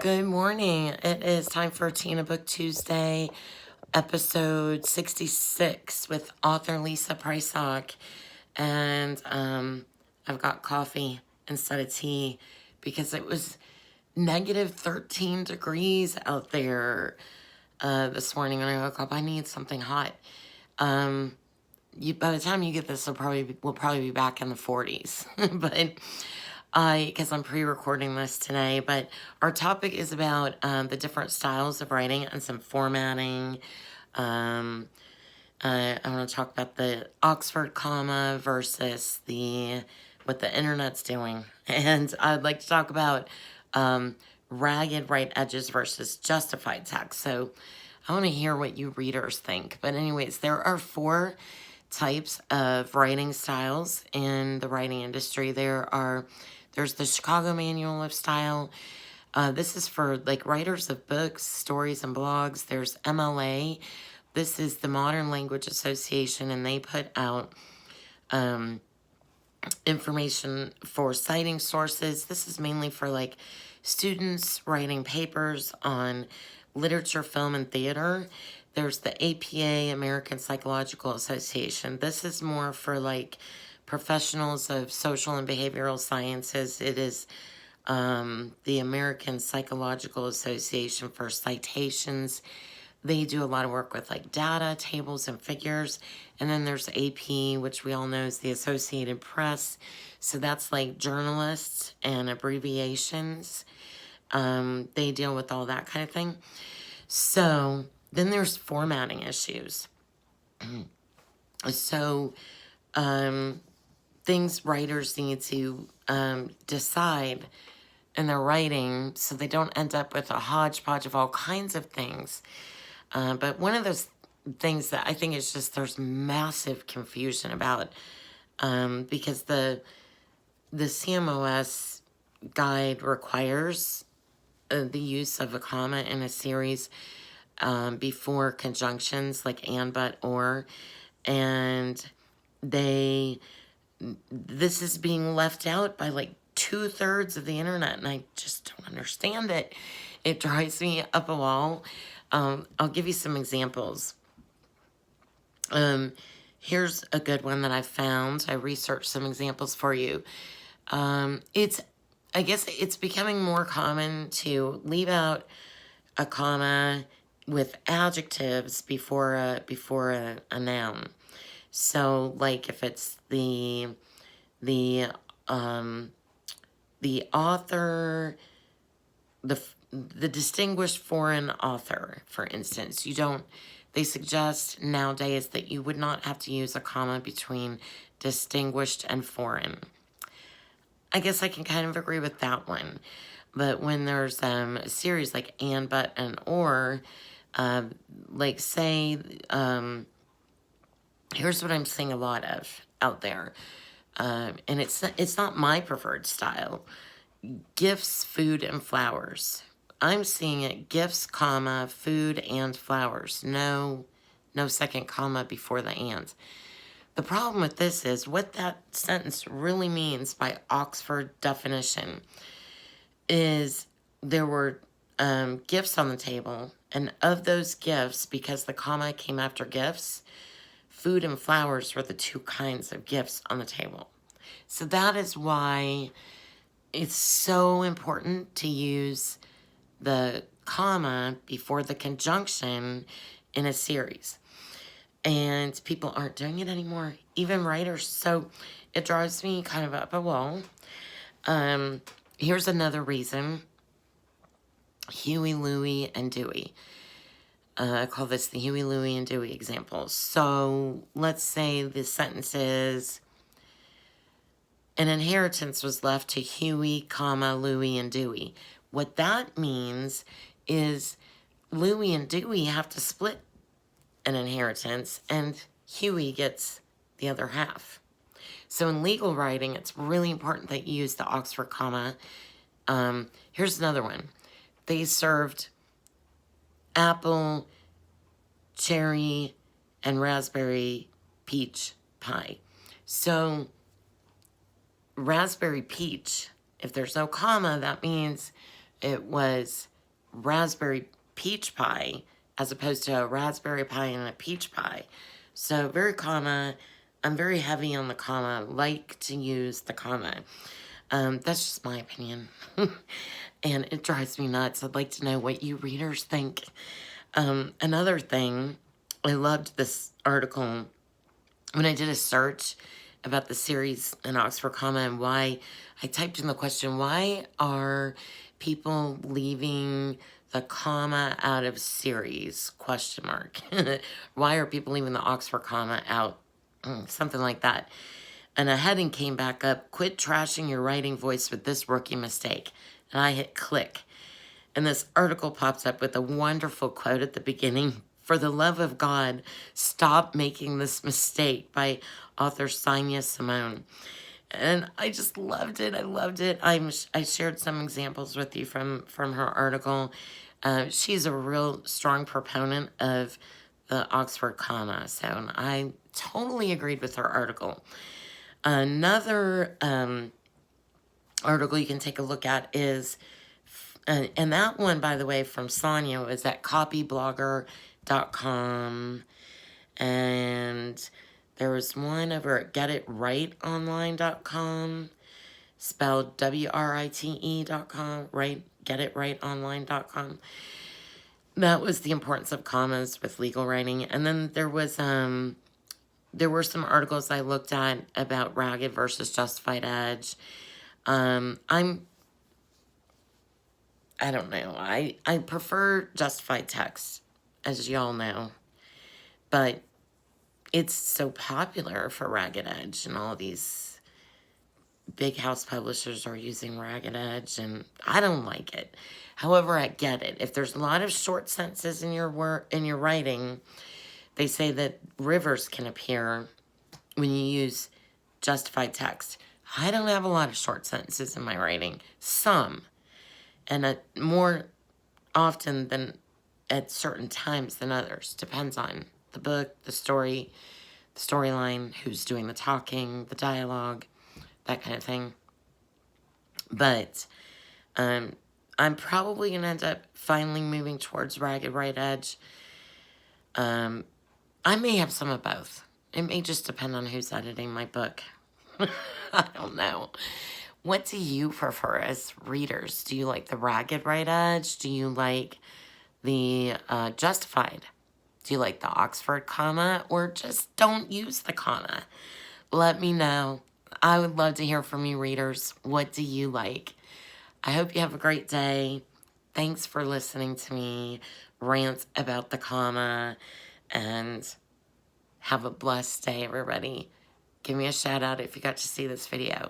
Good morning. It is time for Tina Book Tuesday, episode 66 with author Lisa Prysock. And I've got coffee instead of tea because it was negative 13 degrees out there this morning when I woke up. I need something hot. By the time you get this, we'll probably be back in the 40s. But because I'm pre-recording this today, but our topic is about the different styles of writing and some formatting. I want to talk about the Oxford comma versus what the internet's doing, and I'd like to talk about ragged right edges versus justified text. So I want to hear what you readers think. But anyways, there are four types of writing styles in the writing industry. There's the Chicago Manual of Style. This is for like writers of books, stories, and blogs. There's MLA. This is the Modern Language Association, and they put out information for citing sources. This is mainly for like students writing papers on literature, film, and theater. There's the APA, American Psychological Association. This is more for like professionals of social and behavioral sciences. It is the American Psychological Association for citations. They do a lot of work with like data, tables, and figures. And then there's AP, which we all know is the Associated Press. So that's like journalists and abbreviations. They deal with all that kind of thing. So then there's formatting issues. So things writers need to decide in their writing so they don't end up with a hodgepodge of all kinds of things. But one of those things that I think is just there's massive confusion about because the CMOS guide requires the use of a comma in a series before conjunctions like and, but, or, and this is being left out by like 2/3 of the internet, and I just don't understand it. It drives me up a wall. I'll give you some examples. Here's a good one that I found. I researched some examples for you. I guess it's becoming more common to leave out a comma with adjectives before a noun. So, like if it's the author, the distinguished foreign author, for instance, they suggest nowadays that you would not have to use a comma between distinguished and foreign. I guess I can kind of agree with that one. But when there's a series like and, but, and, or, like say, here's what I'm seeing a lot of out there. And it's not my preferred style. Gifts, food, and flowers. I'm seeing it gifts, comma, food, and flowers. No second comma before the and. The problem with this is what that sentence really means by Oxford definition is there were gifts on the table, and of those gifts, because the comma came after gifts, food and flowers were the two kinds of gifts on the table. So that is why it's so important to use the comma before the conjunction in a series. And people aren't doing it anymore, even writers. So it drives me kind of up a wall. Here's another reason. Huey, Louie, and Dewey. I call this the Huey, Louie, and Dewey example. So let's say the sentence is, an inheritance was left to Huey, comma, Louie, and Dewey. What that means is Louie and Dewey have to split an inheritance, and Huey gets the other half. So in legal writing, it's really important that you use the Oxford comma. Here's another one. They served apple, cherry, and raspberry peach pie. So raspberry peach, if there's no comma, that means it was raspberry peach pie as opposed to a raspberry pie and a peach pie. So very comma. I'm very heavy on the comma. Like to use the comma. That's just my opinion. And it drives me nuts. I'd like to know what you readers think. Another thing, I loved this article when I did a search about the series in Oxford Comma and why I typed in the question, why are people leaving the comma out of series, question mark. Why are people leaving the Oxford Comma out? Something like that. And a heading came back up, quit trashing your writing voice with this rookie mistake. And I hit click. And this article pops up with a wonderful quote at the beginning. For the love of God, stop making this mistake, by author Sonia Simone. And I just loved it. I loved it. I shared some examples with you from her article. She's a real strong proponent of the Oxford comma. So I totally agreed with her article. Another article you can take a look at is, and that one, by the way, from Sonia, is at copyblogger.com. And there was one over at getitrightonline.com, spelled WRITE.com, right? Getitrightonline.com. That was the importance of commas with legal writing. And then there were some articles I looked at about ragged versus justified edge. I don't know. I prefer justified text, as y'all know. But it's so popular for ragged edge, and all these big house publishers are using ragged edge, and I don't like it. However, I get it. If there's a lot of short sentences in your writing, they say that rivers can appear when you use justified text. I don't have a lot of short sentences in my writing. Some. And more often than at certain times than others. Depends on the book, the story, the storyline, who's doing the talking, the dialogue, that kind of thing. But I'm probably going to end up finally moving towards ragged right edge. I may have some of both. It may just depend on who's editing my book. I don't know. What do you prefer as readers? Do you like the ragged right edge? Do you like the justified? Do you like the Oxford comma? Or just don't use the comma? Let me know. I would love to hear from you readers. What do you like? I hope you have a great day. Thanks for listening to me rant about the comma. And have a blessed day, everybody. Give me a shout out if you got to see this video.